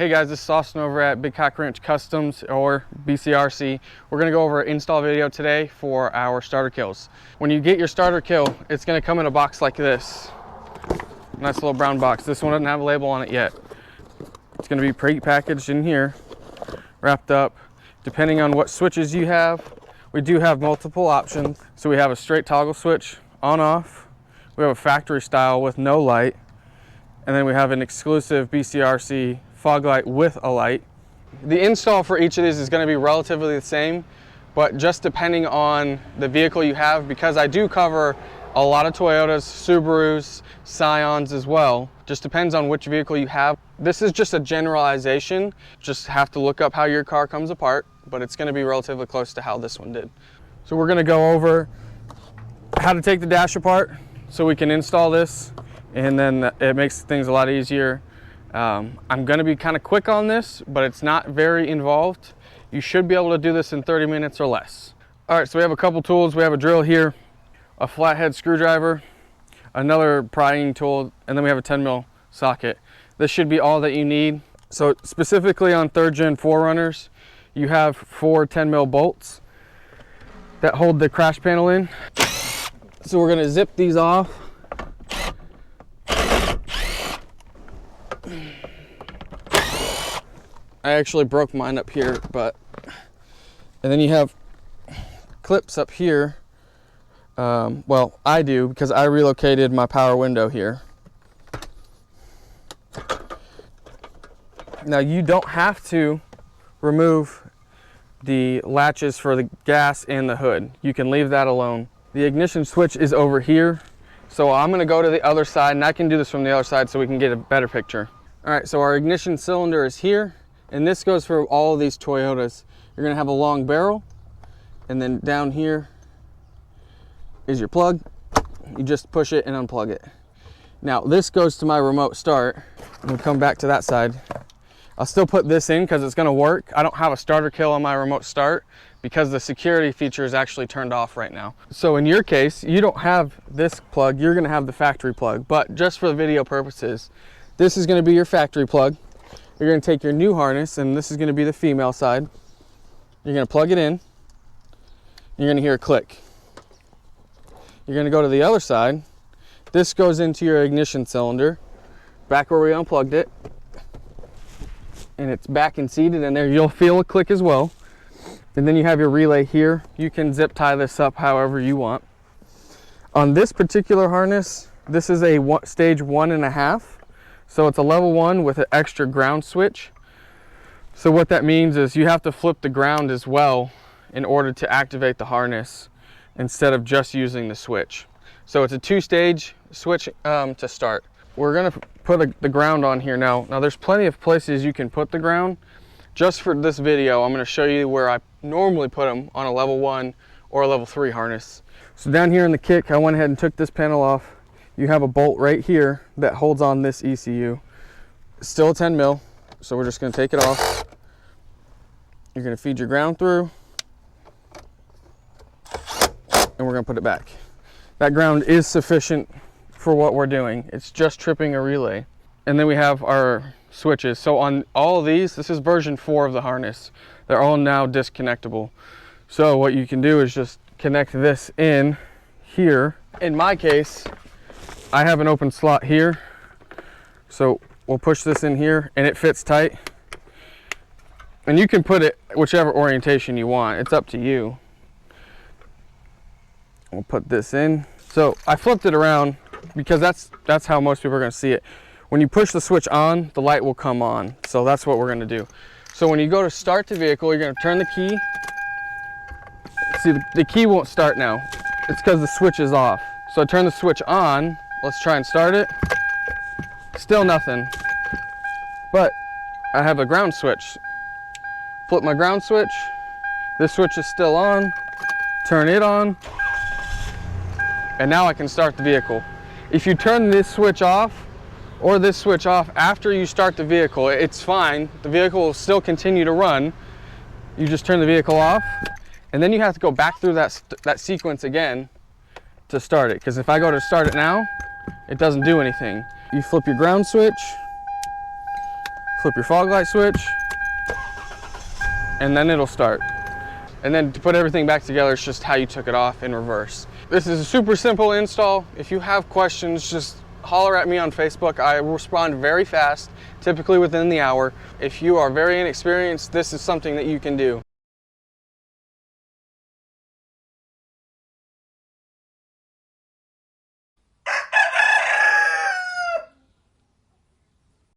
Hey guys, this is Austin over at Big Cock Wrench Customs, or BCRC. We're gonna go over an install video today for our starter kills. When you get your starter kill, it's gonna come in a box like this. Nice little brown box. This one doesn't have a label on it yet. It's gonna be pre-packaged in here, wrapped up. Depending on what switches you have, we do have multiple options. So we have a straight toggle switch, on off. We have a factory style with no light. And then we have an exclusive BCRC fog light with a light. The install for each of these is going to be relatively the same, but just depending on the vehicle you have, because I do cover a lot of Toyotas, Subarus, Scions as well. Just depends on which vehicle you have. This is just a generalization. Just have to look up how your car comes apart, but it's going to be relatively close to how this one did. So we're going to go over how to take the dash apart so we can install this, and then it makes things a lot easier. I'm going to be kind of quick on this, but it's not very involved. You should be able to do this in 30 minutes or less. All right, so we have a couple tools. We have a drill here, a flathead screwdriver, another prying tool, and then we have a 10 mil socket. This should be all that you need. So specifically on 3rd gen 4Runners, you have 4 10 mil bolts that hold the crash panel in. So we're going to zip these off. I actually broke mine up here, and then you have clips up here. Well, I do, because I relocated my power window here. Now you don't have to remove the latches for the gas and the hood. You can leave that alone. The ignition switch is over here. So I'm gonna go to the other side, and I can do this from the other side so we can get a better picture. All right, so our ignition cylinder is here. And this goes for all of these Toyotas. You're gonna have a long barrel, and then down here is your plug. You just push it and unplug it. Now this goes to my remote start. We'll come back to that side. I'll still put this in because it's gonna work. I don't have a starter kill on my remote start because the security feature is actually turned off right now. So in your case, you don't have this plug, you're gonna have the factory plug. But just for the video purposes, this is gonna be your factory plug. You're going to take your new harness, and this is going to be the female side. You're going to plug it in. You're going to hear a click. You're going to go to the other side. This goes into your ignition cylinder, back where we unplugged it. And it's back and seated in there. You'll feel a click as well. And then you have your relay here. You can zip tie this up however you want. On this particular harness, this is a stage 1.5. So it's a level 1 with an extra ground switch. So what that means is you have to flip the ground as well in order to activate the harness instead of just using the switch. So it's a 2-stage switch to start. We're gonna put the ground on here now. Now there's plenty of places you can put the ground. Just for this video, I'm gonna show you where I normally put them on a level 1 or a level 3 harness. So down here in the kick, I went ahead and took this panel off. You have a bolt right here that holds on this ECU. It's still a 10 mil, so we're just going to take it off. You're going to feed your ground through, and we're going to put it back. That ground is sufficient for what we're doing. It's just tripping a relay. And then we have our switches. So on all of these, this is version 4 of the harness. They're all now disconnectable. So what you can do is just connect this in here. In my case, I have an open slot here, so we'll push this in here and it fits tight. And you can put it whichever orientation you want. It's up to you. We'll put this in. So I flipped it around because that's how most people are going to see it. When you push the switch on, the light will come on. So that's what we're going to do. So when you go to start the vehicle, you're going to turn the key. See, the key won't start now. It's because the switch is off. So I turn the switch on. Let's try and start it. Still nothing. But I have a ground switch. Flip my ground switch. This switch is still on. Turn it on. And now I can start the vehicle. If you turn this switch off or this switch off after you start the vehicle, it's fine. The vehicle will still continue to run. You just turn the vehicle off, and then you have to go back through that sequence again to start it. Because if I go to start it now, it doesn't do anything. You flip your ground switch, flip your fog light switch, and then it'll start. And then to put everything back together, it's just how you took it off in reverse. This is a super simple install. If you have questions, just holler at me on Facebook. I will respond very fast, typically within the hour. If you are very inexperienced, this is something that you can do.